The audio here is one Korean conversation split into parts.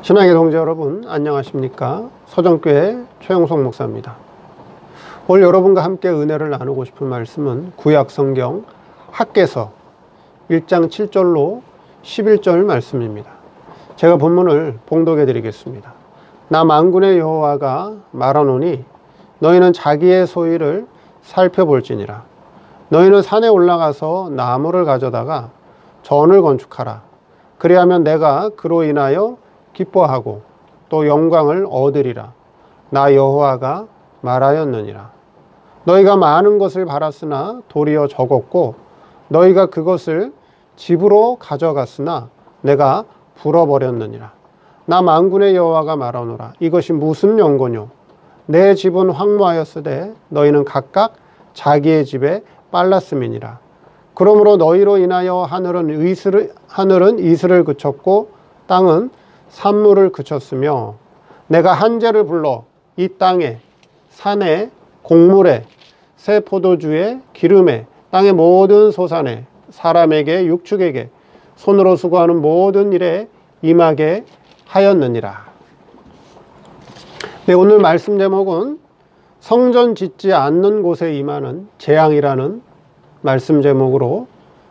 신앙의 동지 여러분, 안녕하십니까? 서정교회 최영석 목사입니다. 오늘 여러분과 함께 은혜를 나누고 싶은 말씀은 구약성경 학개서 1장 7절로 11절 말씀입니다. 제가 본문을 봉독해 드리겠습니다. 나 만군의 여호와가 말하노니 너희는 자기의 소유를 살펴볼지니라. 너희는 산에 올라가서 나무를 가져다가 전을 건축하라. 그리하면 내가 그로 인하여 기뻐하고 또 영광을 얻으리라. 나 여호와가 말하였느니라. 너희가 많은 것을 바랐으나 도리어 적었고 너희가 그것을 집으로 가져갔으나 내가 불어버렸느니라. 나 만군의 여호와가 말하노라. 이것이 무슨 연고뇨? 내 집은 황무하였으되 너희는 각각 자기의 집에 빨랐음이니라. 그러므로 너희로 인하여 하늘은 이슬을 그쳤고 땅은 산물을 그쳤으며 내가 한재를 불러 이 땅에 산에 곡물에 새 포도주에 기름에 땅의 모든 소산에 사람에게 육축에게 손으로 수고하는 모든 일에 임하게 하였느니라. 네, 오늘 말씀 제목은 성전 짓지 않는 곳에 임하는 재앙이라는 말씀 제목으로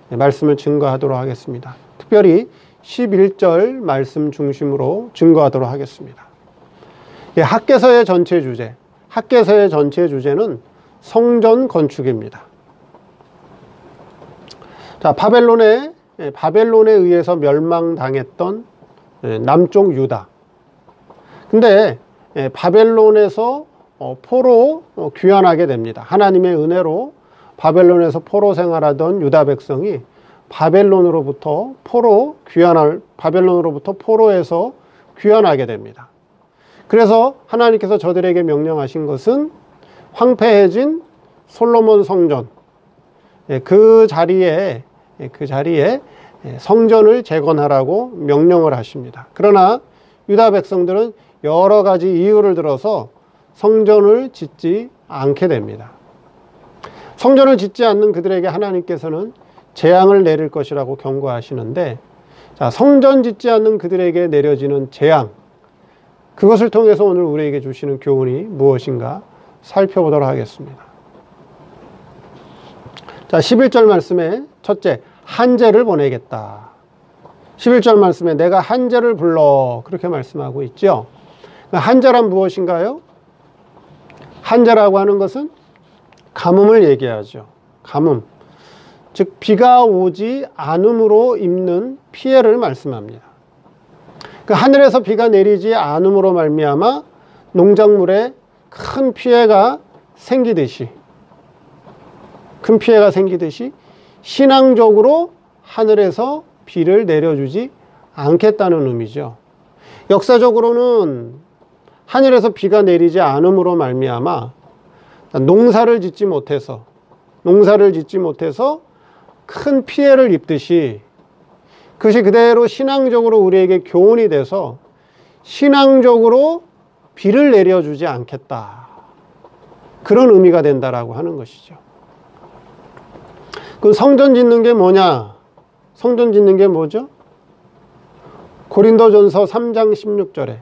말씀을 증거하도록 하겠습니다. 특별히 11절 말씀 중심으로 증거하도록 하겠습니다. 학개서의 전체 주제는 성전 건축입니다. 자, 바벨론에 의해서 멸망당했던 남쪽 유다. 근데 바벨론에서 포로 귀환하게 됩니다. 하나님의 은혜로 바벨론에서 포로 생활하던 유다 백성이 바벨론으로부터 포로에서 귀환하게 됩니다. 그래서 하나님께서 저들에게 명령하신 것은 황폐해진 솔로몬 성전, 그 자리에 성전을 재건하라고 명령을 하십니다. 그러나 유다 백성들은 여러 가지 이유를 들어서 성전을 짓지 않게 됩니다. 성전을 짓지 않는 그들에게 하나님께서는 재앙을 내릴 것이라고 경고하시는데, 자, 성전 짓지 않는 그들에게 내려지는 재앙, 그것을 통해서 오늘 우리에게 주시는 교훈이 무엇인가 살펴보도록 하겠습니다. 자, 11절 말씀에 첫째, 한재를 보내겠다. 11절 말씀에 내가 한재를 불러, 그렇게 말씀하고 있죠. 한재란 무엇인가요? 한재라고 하는 것은 가뭄을 얘기하죠. 가뭄. 즉 비가 오지 않음으로 입는 피해를 말씀합니다. 그 하늘에서 비가 내리지 않음으로 말미암아 농작물에 큰 피해가 생기듯이 신앙적으로 하늘에서 비를 내려주지 않겠다는 의미죠. 역사적으로는 하늘에서 비가 내리지 않음으로 말미암아 농사를 짓지 못해서 큰 피해를 입듯이 그것이 그대로 신앙적으로 우리에게 교훈이 돼서 신앙적으로 비를 내려주지 않겠다. 그런 의미가 된다라고 하는 것이죠. 그럼 성전 짓는 게 뭐냐? 성전 짓는 게 뭐죠? 고린도전서 3장 16절에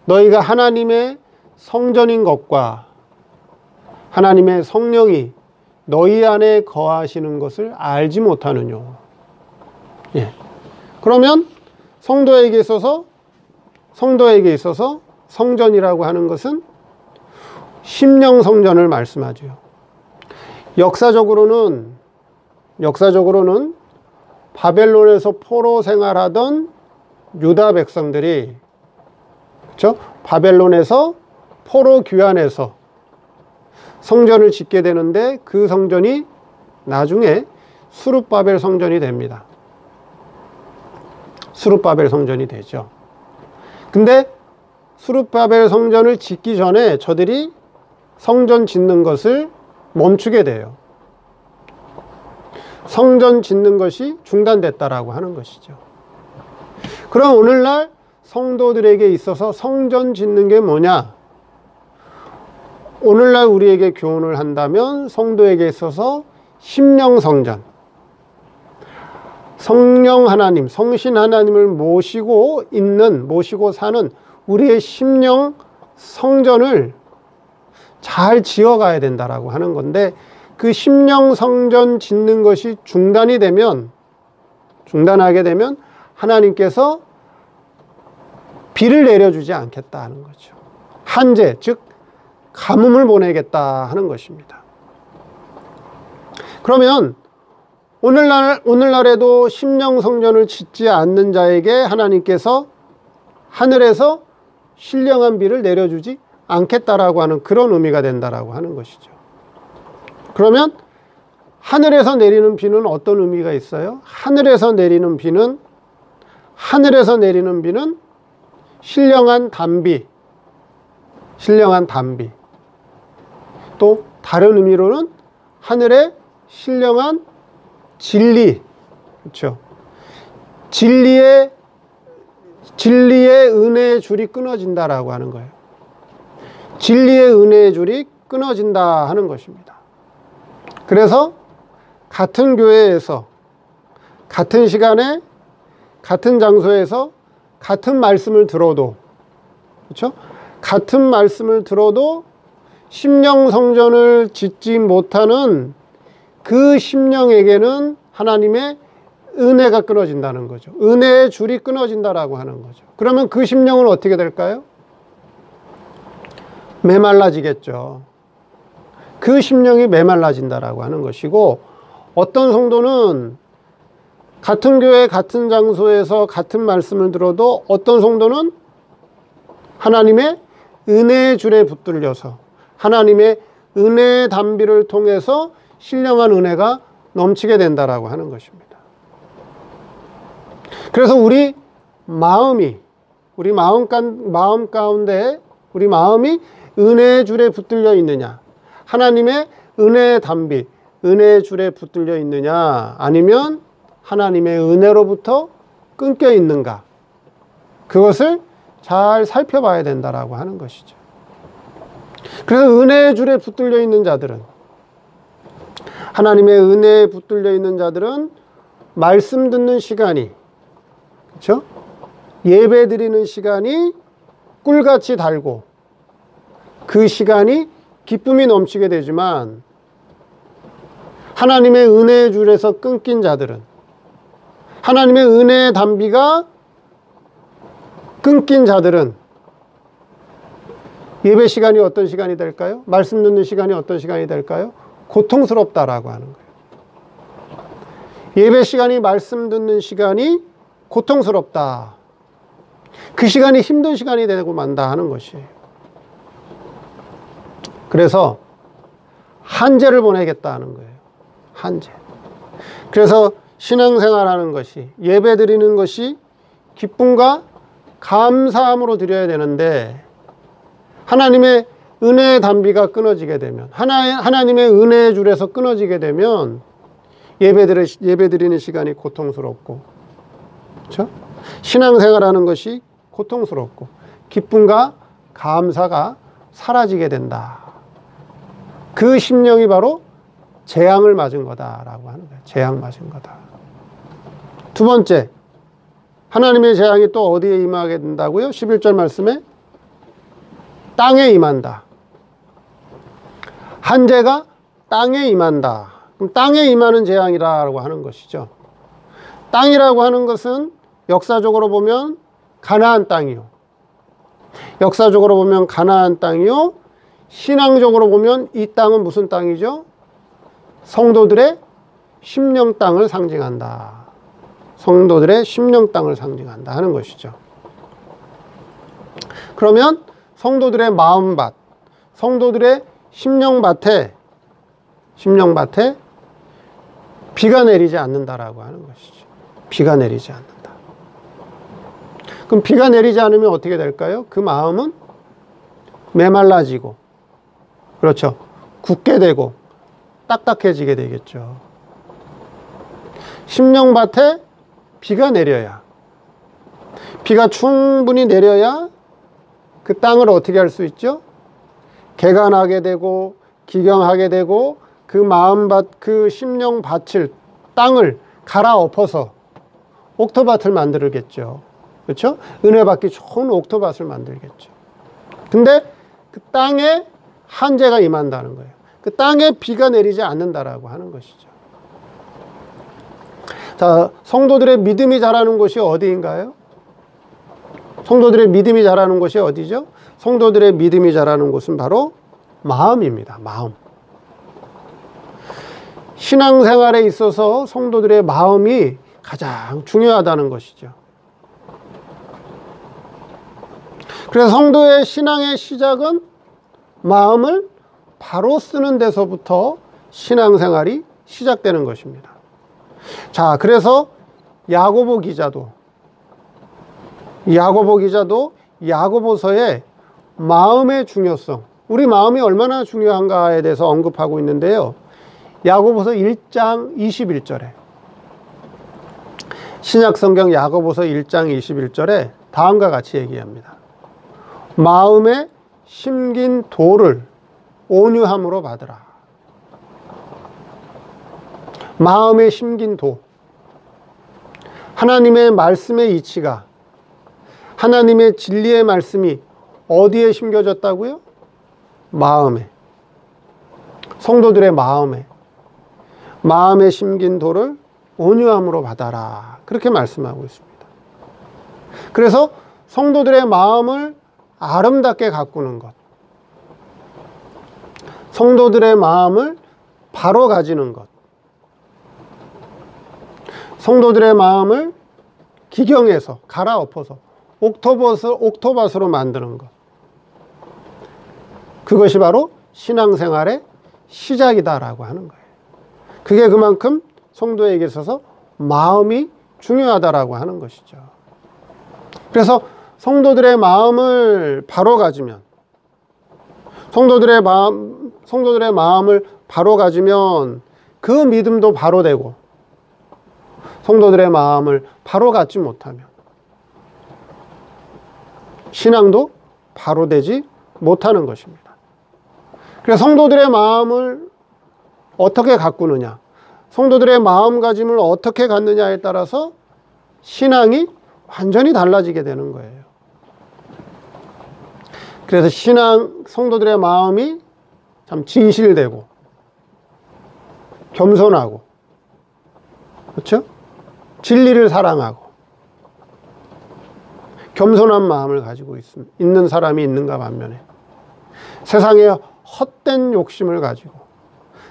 너희가 하나님의 성전인 것과 하나님의 성령이 너희 안에 거하시는 것을 알지 못하느뇨. 그러면 성도에게 있어서 성전이라고 하는 것은 심령 성전을 말씀하죠. 역사적으로는 바벨론에서 포로 생활하던 유다 백성들이, 그렇죠? 바벨론에서 포로 귀환해서 성전을 짓게 되는데 그 성전이 나중에 수룹바벨 성전이 됩니다. 수룹바벨 성전이 되죠. 근데 수룹바벨 성전을 짓기 전에 저들이 성전 짓는 것을 멈추게 돼요. 성전 짓는 것이 중단됐다라고 하는 것이죠. 그럼 오늘날 성도들에게 있어서 성전 짓는 게 뭐냐? 오늘날 우리에게 교훈을 한다면 성도에게 있어서 심령 성전, 성령 하나님, 성신 하나님을 모시고 사는 우리의 심령 성전을 잘 지어가야 된다라고 하는 건데, 그 심령 성전 짓는 것이 중단하게 되면 하나님께서 비를 내려주지 않겠다 하는 거죠. 한재, 즉 가뭄을 보내겠다 하는 것입니다. 그러면 오늘날에도 심령 성전을 짓지 않는 자에게 하나님께서 하늘에서 신령한 비를 내려주지 않겠다라고 하는 그런 의미가 된다라고 하는 것이죠. 그러면 하늘에서 내리는 비는 어떤 의미가 있어요? 하늘에서 내리는 비는 신령한 단비, 또 다른 의미로는 하늘의 신령한 진리, 그렇죠? 진리의 은혜의 줄이 끊어진다라고 하는 거예요. 진리의 은혜의 줄이 끊어진다 하는 것입니다. 그래서 같은 교회에서 같은 시간에 같은 장소에서 같은 말씀을 들어도, 그렇죠? 같은 말씀을 들어도 심령 성전을 짓지 못하는 그 심령에게는 하나님의 은혜가 끊어진다는 거죠. 은혜의 줄이 끊어진다라고 하는 거죠. 그러면 그 심령은 어떻게 될까요? 메말라지겠죠. 그 심령이 메말라진다라고 하는 것이고, 어떤 성도는 같은 교회 같은 장소에서 같은 말씀을 들어도 어떤 성도는 하나님의 은혜의 줄에 붙들려서 하나님의 은혜의 단비를 통해서 신령한 은혜가 넘치게 된다라고 하는 것입니다. 그래서 우리 마음 가운데 우리 마음이 은혜의 줄에 붙들려 있느냐, 하나님의 은혜의 단비, 은혜의 줄에 붙들려 있느냐, 아니면 하나님의 은혜로부터 끊겨 있는가, 그것을 잘 살펴봐야 된다라고 하는 것이죠. 그래서 은혜의 줄에 붙들려 있는 자들은, 하나님의 은혜에 붙들려 있는 자들은 말씀 듣는 시간이, 그렇죠? 예배 드리는 시간이 꿀같이 달고 그 시간이 기쁨이 넘치게 되지만, 하나님의 은혜의 줄에서 끊긴 자들은, 하나님의 은혜의 단비가 끊긴 자들은 예배 시간이 어떤 시간이 될까요? 말씀 듣는 시간이 어떤 시간이 될까요? 고통스럽다라고 하는 거예요. 예배 시간이, 말씀 듣는 시간이 고통스럽다. 그 시간이 힘든 시간이 되고 만다 하는 것이에요. 그래서 한재를 보내겠다 하는 거예요. 한재. 그래서 신앙생활하는 것이, 예배 드리는 것이 기쁨과 감사함으로 드려야 되는데, 하나님의 은혜의 단비가 끊어지게 되면, 하나님의 은혜의 줄에서 끊어지게 되면 예배 드리는 시간이 고통스럽고, 그렇죠? 신앙생활하는 것이 고통스럽고 기쁨과 감사가 사라지게 된다. 그 심령이 바로 재앙을 맞은 거다라고 하는 거예요. 재앙 맞은 거다. 두 번째, 하나님의 재앙이 또 어디에 임하게 된다고요? 11절 말씀에 땅에 임한다. 한재가 땅에 임한다. 그럼 땅에 임하는 재앙이라고 하는 것이죠. 땅이라고 하는 것은 역사적으로 보면 가나안 땅이요. 역사적으로 보면 가나안 땅이요. 신앙적으로 보면 이 땅은 무슨 땅이죠? 성도들의 심령 땅을 상징한다. 성도들의 심령 땅을 상징한다 하는 것이죠. 그러면 성도들의 마음밭, 성도들의 심령밭에 비가 내리지 않는다라고 하는 것이죠. 비가 내리지 않는다. 그럼 비가 내리지 않으면 어떻게 될까요? 그 마음은 메말라지고, 그렇죠, 굳게 되고 딱딱해지게 되겠죠. 심령밭에 비가 내려야, 비가 충분히 내려야 그 땅을 어떻게 할 수 있죠? 개간하게 되고 기경하게 되고 그 마음밭, 그 심령밭을, 땅을 갈아엎어서 옥토밭을 만들겠죠. 그렇죠? 은혜 받기 좋은 옥토밭을 만들겠죠. 근데 그 땅에 한재가 임한다는 거예요. 그 땅에 비가 내리지 않는다라고 하는 것이죠. 자, 성도들의 믿음이 자라는 곳이 어디인가요? 성도들의 믿음이 자라는 곳이 어디죠? 성도들의 믿음이 자라는 곳은 바로 마음입니다. 마음. 신앙생활에 있어서 성도들의 마음이 가장 중요하다는 것이죠. 그래서 성도의 신앙의 시작은 마음을 바로 쓰는 데서부터 신앙생활이 시작되는 것입니다. 자, 그래서 야고보 기자도 야고보서의 마음의 중요성, 우리 마음이 얼마나 중요한가에 대해서 언급하고 있는데요. 야고보서 1장 21절에 신약성경 야고보서 1장 21절에 다음과 같이 얘기합니다. 마음에 심긴 도를 온유함으로 받으라. 마음에 심긴 도. 하나님의 말씀의 이치가, 하나님의 진리의 말씀이 어디에 심겨졌다고요? 마음에. 성도들의 마음에. 마음에 심긴 도를 온유함으로 받아라. 그렇게 말씀하고 있습니다. 그래서 성도들의 마음을 아름답게 가꾸는 것, 성도들의 마음을 바로 가지는 것, 성도들의 마음을 기경해서 갈아엎어서 옥토밭으로 만드는 것, 그것이 바로 신앙생활의 시작이다라고 하는 거예요. 그게 그만큼 성도에게 있어서 마음이 중요하다라고 하는 것이죠. 그래서 성도들의 마음을 바로 가지면, 성도들의 마음을 바로 가지면 그 믿음도 바로 되고, 성도들의 마음을 바로 갖지 못하면 신앙도 바로 되지 못하는 것입니다. 그래서 성도들의 마음을 어떻게 가꾸느냐, 성도들의 마음가짐을 어떻게 갖느냐에 따라서 신앙이 완전히 달라지게 되는 거예요. 그래서 성도들의 마음이 참 진실되고 겸손하고, 그렇죠? 진리를 사랑하고 겸손한 마음을 가지고 있는 사람이 있는가 반면에 세상에 헛된 욕심을 가지고,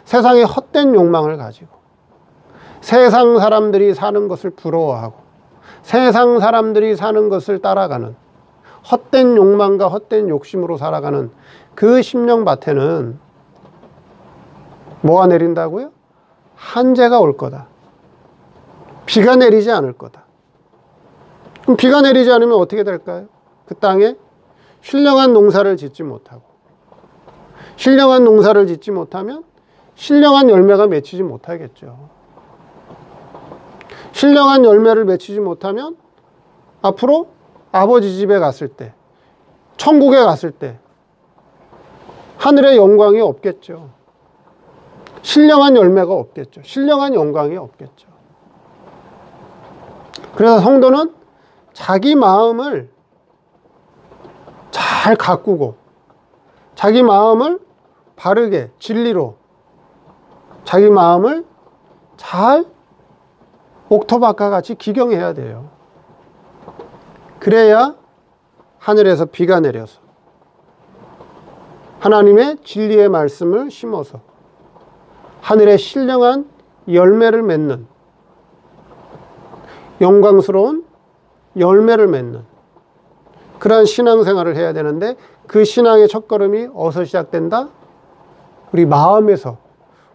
세상의 헛된 욕망을 가지고, 세상 사람들이 사는 것을 부러워하고, 세상 사람들이 사는 것을 따라가는 헛된 욕망과 헛된 욕심으로 살아가는 그 심령밭에는 뭐가 내린다고요? 한재가 올 거다. 비가 내리지 않을 거다. 그럼 비가 내리지 않으면 어떻게 될까요? 그 땅에 신령한 농사를 짓지 못하고, 신령한 농사를 짓지 못하면 신령한 열매가 맺히지 못하겠죠. 신령한 열매를 맺히지 못하면 앞으로 아버지 집에 갔을 때, 천국에 갔을 때 하늘의 영광이 없겠죠. 신령한 열매가 없겠죠. 신령한 영광이 없겠죠. 그래서 성도는 자기 마음을 잘 가꾸고, 자기 마음을 바르게 진리로, 자기 마음을 잘 옥토밭과 같이 기경해야 돼요. 그래야 하늘에서 비가 내려서 하나님의 진리의 말씀을 심어서 하늘에 신령한 열매를 맺는, 영광스러운 열매를 맺는 그러한 신앙생활을 해야 되는데, 그 신앙의 첫걸음이 어디서 시작된다? 우리 마음에서,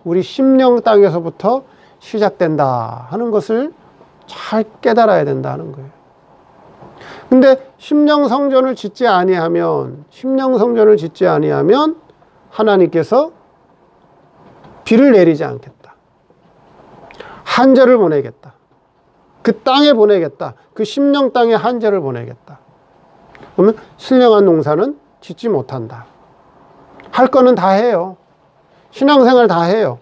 우리 심령 땅에서부터 시작된다 하는 것을 잘 깨달아야 된다는 거예요. 근데 심령 성전을 짓지 아니하면 하나님께서 비를 내리지 않겠다. 한재를 보내겠다. 그 땅에 보내겠다. 그 심령 땅에 한재를 보내겠다. 그러면 신령한 농사는 짓지 못한다. 할 거는 다 해요. 신앙생활 다 해요.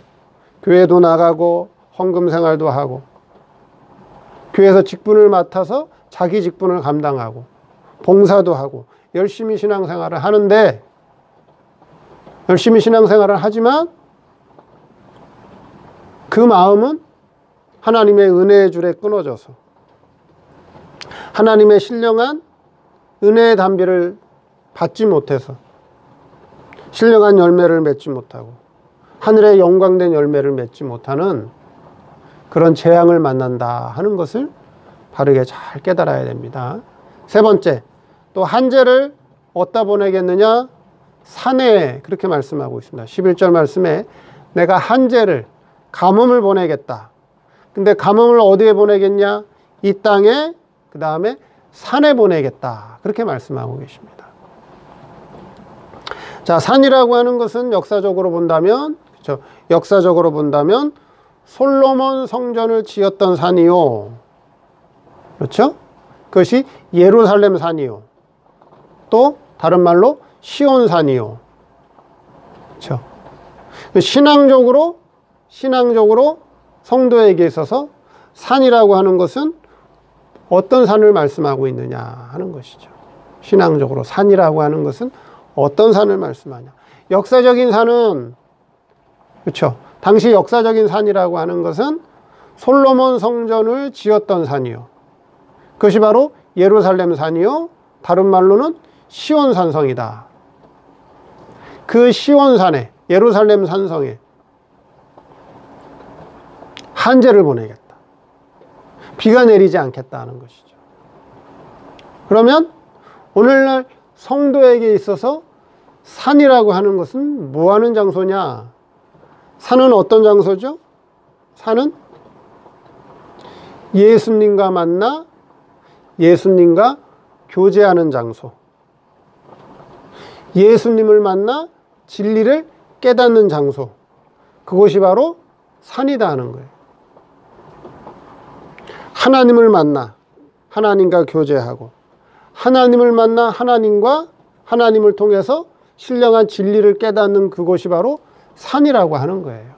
교회도 나가고 헌금 생활도 하고 교회에서 직분을 맡아서 자기 직분을 감당하고 봉사도 하고 열심히 신앙생활을 하는데, 열심히 신앙생활을 하지만 그 마음은 하나님의 은혜의 줄에 끊어져서 하나님의 신령한 은혜의 담비를 받지 못해서 신령한 열매를 맺지 못하고 하늘의 영광된 열매를 맺지 못하는 그런 재앙을 만난다 하는 것을 바르게 잘 깨달아야 됩니다. 세 번째, 또 한재를 어디다 보내겠느냐? 산에, 그렇게 말씀하고 있습니다. 11절 말씀에 내가 한재를, 가뭄을 보내겠다. 근데 가뭄을 어디에 보내겠냐? 이 땅에, 그 다음에 산에 보내겠다. 그렇게 말씀하고 계십니다. 자, 산이라고 하는 것은 역사적으로 본다면, 그렇죠? 역사적으로 본다면 솔로몬 성전을 지었던 산이요. 그렇죠? 그것이 예루살렘 산이요. 또 다른 말로 시온산이요. 그렇죠? 신앙적으로 성도에게 있어서 산이라고 하는 것은 어떤 산을 말씀하고 있느냐 하는 것이죠. 신앙적으로 산이라고 하는 것은 어떤 산을 말씀하냐. 역사적인 산은, 그렇죠? 당시 역사적인 산이라고 하는 것은 솔로몬 성전을 지었던 산이요. 그것이 바로 예루살렘 산이요. 다른 말로는 시온 산성이다. 그 시온 산에, 예루살렘 산성에 한재를 보내겠다. 비가 내리지 않겠다 하는 것이죠. 그러면 오늘날 성도에게 있어서 산이라고 하는 것은 뭐 하는 장소냐? 산은 어떤 장소죠? 산은 예수님과 만나 예수님과 교제하는 장소. 예수님을 만나 진리를 깨닫는 장소. 그곳이 바로 산이다 하는 거예요. 하나님을 만나 하나님과 교제하고, 하나님을 만나 하나님을 통해서 신령한 진리를 깨닫는 그곳이 바로 산이라고 하는 거예요.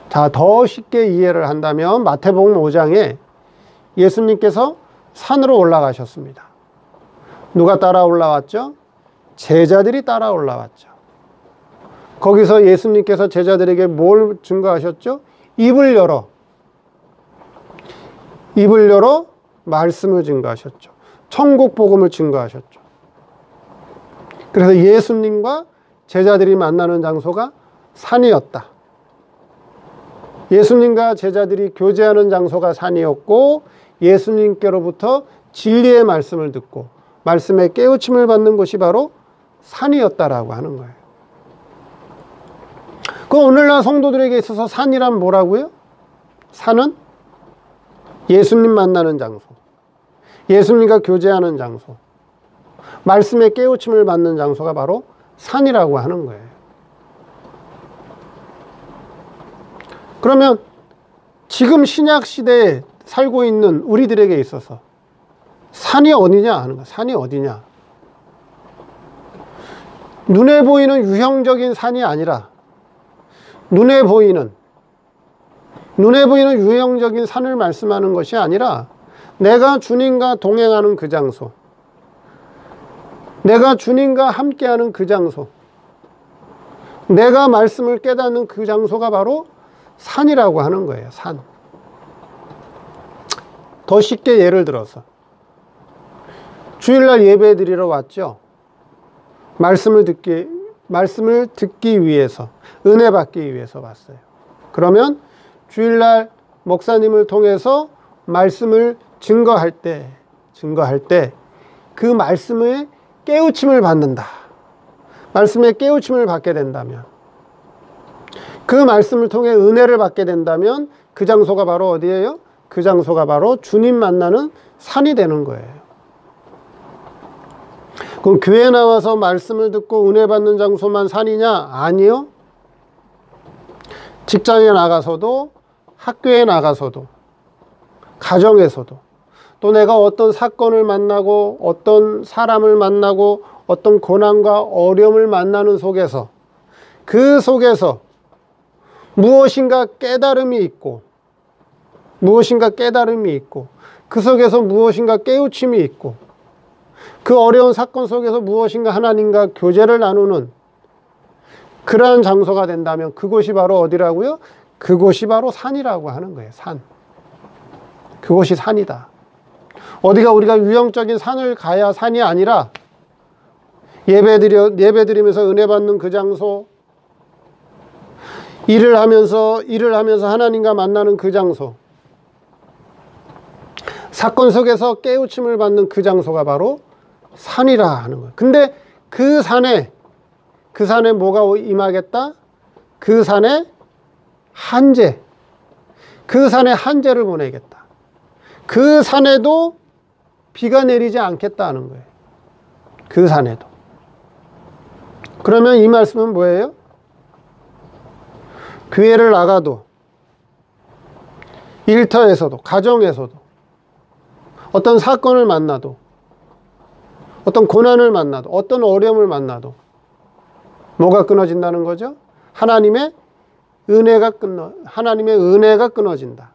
자, 더 쉽게 이해를 한다면 마태복음 5장에 예수님께서 산으로 올라가셨습니다. 누가 따라 올라왔죠? 제자들이 따라 올라왔죠. 거기서 예수님께서 제자들에게 뭘 증거하셨죠? 입을 열어 말씀을 증거하셨죠. 천국 복음을 증거하셨죠. 그래서 예수님과 제자들이 만나는 장소가 산이었다. 예수님과 제자들이 교제하는 장소가 산이었고, 예수님께로부터 진리의 말씀을 듣고 말씀의 깨우침을 받는 곳이 바로 산이었다라고 하는 거예요. 그 오늘날 성도들에게 있어서 산이란 뭐라고요? 산은 예수님 만나는 장소, 예수님과 교제하는 장소, 말씀의 깨우침을 받는 장소가 바로 산이라고 하는 거예요. 그러면 지금 신약 시대에 살고 있는 우리들에게 있어서 산이 어디냐 하는 거예요. 산이 어디냐? 눈에 보이는 유형적인 산이 아니라 눈에 보이는 유형적인 산을 말씀하는 것이 아니라 내가 주님과 동행하는 그 장소, 내가 주님과 함께하는 그 장소, 내가 말씀을 깨닫는 그 장소가 바로 산이라고 하는 거예요. 산. 더 쉽게 예를 들어서 주일날 예배 드리러 왔죠. 말씀을 듣기 위해서, 은혜 받기 위해서 왔어요. 그러면 주일날 목사님을 통해서 말씀을 증거할 때 그 말씀의 깨우침을 받는다. 말씀의 깨우침을 받게 된다면, 그 말씀을 통해 은혜를 받게 된다면 그 장소가 바로 어디예요? 그 장소가 바로 주님 만나는 산이 되는 거예요. 그럼 교회 나와서 말씀을 듣고 은혜 받는 장소만 산이냐? 아니요. 직장에 나가서도, 학교에 나가서도, 가정에서도, 또 내가 어떤 사건을 만나고 어떤 사람을 만나고 어떤 고난과 어려움을 만나는 속에서, 그 속에서 무엇인가 깨달음이 있고 무엇인가 깨달음이 있고, 그 속에서 무엇인가 깨우침이 있고, 그 어려운 사건 속에서 무엇인가 하나님과 교제를 나누는 그러한 장소가 된다면 그곳이 바로 어디라고요? 그곳이 바로 산이라고 하는 거예요. 산. 그곳이 산이다. 어디가 우리가 유형적인 산을 가야 산이 아니라 예배드리면서 은혜 받는 그 장소, 일을 하면서 하나님과 만나는 그 장소, 사건 속에서 깨우침을 받는 그 장소가 바로 산이라 하는 거예요. 근데 그 산에 뭐가 임하겠다? 그 산에 한재, 그 산에 한재를 보내겠다. 그 산에도 비가 내리지 않겠다는 거예요. 그 산에도. 그러면 이 말씀은 뭐예요? 교회를 나가도, 일터에서도, 가정에서도, 어떤 사건을 만나도, 어떤 고난을 만나도, 어떤 어려움을 만나도 뭐가 끊어진다는 거죠? 하나님의 은혜가 끊어진다.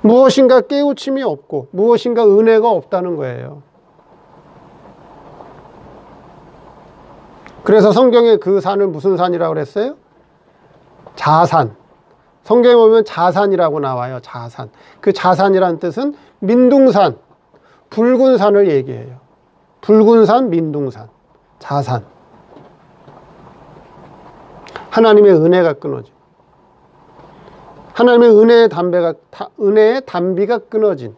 무엇인가 깨우침이 없고 무엇인가 은혜가 없다는 거예요. 그래서 성경에 그 산을 무슨 산이라고 그랬어요? 자산. 성경에 보면 자산이라고 나와요. 자산. 그 자산이라는 뜻은 민둥산, 붉은 산을 얘기해요. 붉은 산, 민둥산, 자산. 하나님의 은혜가 끊어진, 하나님의 은혜의 담비가 끊어진,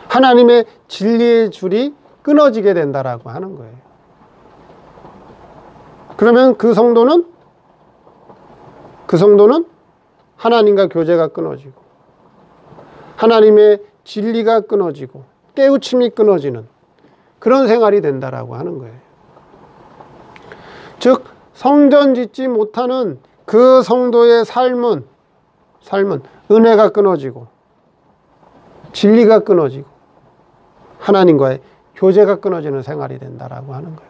하나님의 진리의 줄이 끊어지게 된다라고 하는 거예요. 그러면 그 성도는 하나님과 교제가 끊어지고, 하나님의 진리가 끊어지고, 깨우침이 끊어지는 그런 생활이 된다라고 하는 거예요. 즉, 성전 짓지 못하는 그 성도의 삶은 은혜가 끊어지고, 진리가 끊어지고, 하나님과의 교제가 끊어지는 생활이 된다라고 하는 거예요.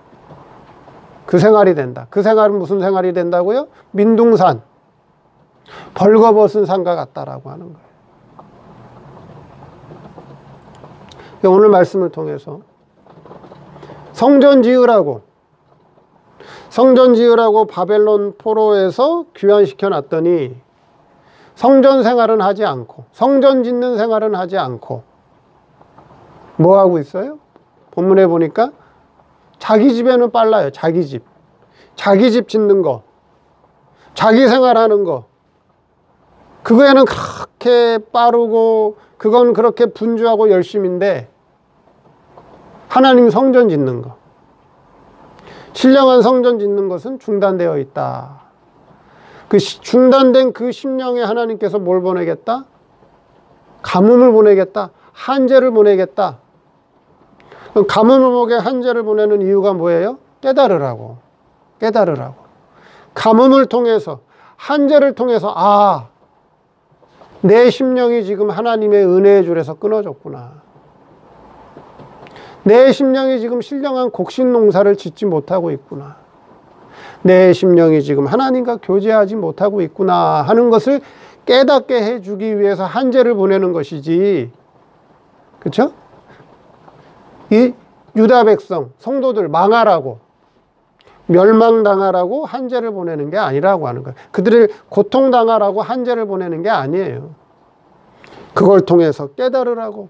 그 생활이 된다. 그 생활은 무슨 생활이 된다고요? 민둥산, 벌거벗은 산과 같다라고 하는 거예요. 오늘 말씀을 통해서 성전 지으라고 바벨론 포로에서 귀환시켜 놨더니 성전 생활은 하지 않고, 성전 짓는 생활은 하지 않고 뭐 하고 있어요? 본문에 보니까 자기 집에는 빨라요. 자기 집 짓는 거, 자기 생활하는 거, 그거에는 그렇게 빠르고 그건 그렇게 분주하고 열심인데, 하나님 성전 짓는 거, 신령한 성전 짓는 것은 중단되어 있다. 그 중단된 그 심령에 하나님께서 뭘 보내겠다? 가뭄을 보내겠다. 한재를 보내겠다. 가뭄을 보게 한재를 보내는 이유가 뭐예요? 깨달으라고. 가뭄을 통해서, 한재를 통해서, 내 심령이 지금 하나님의 은혜의 줄에서 끊어졌구나. 내 심령이 지금 신령한 곡식 농사를 짓지 못하고 있구나. 내 심령이 지금 하나님과 교제하지 못하고 있구나 하는 것을 깨닫게 해주기 위해서 한재를 보내는 것이지, 그렇죠? 이 유다 백성, 성도들 망하라고, 멸망당하라고 한재를 보내는 게 아니라고 하는 거예요. 그들을 고통당하라고 한재를 보내는 게 아니에요. 그걸 통해서 깨달으라고,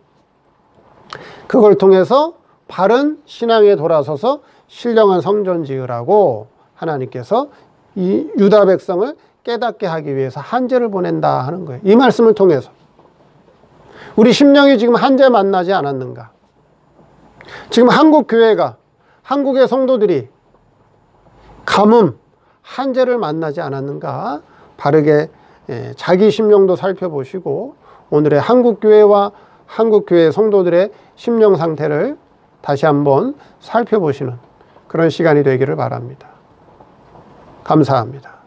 그걸 통해서 바른 신앙에 돌아서서 신령한 성전 지으라고 하나님께서 이 유다 백성을 깨닫게 하기 위해서 한재를 보낸다 하는 거예요. 이 말씀을 통해서 우리 심령이 지금 한재 만나지 않았는가? 지금 한국 교회가, 한국의 성도들이 가뭄, 한재를 만나지 않았는가? 바르게 자기 심령도 살펴보시고 오늘의 한국교회와 한국교회 성도들의 심령 상태를 다시 한번 살펴보시는 그런 시간이 되기를 바랍니다. 감사합니다.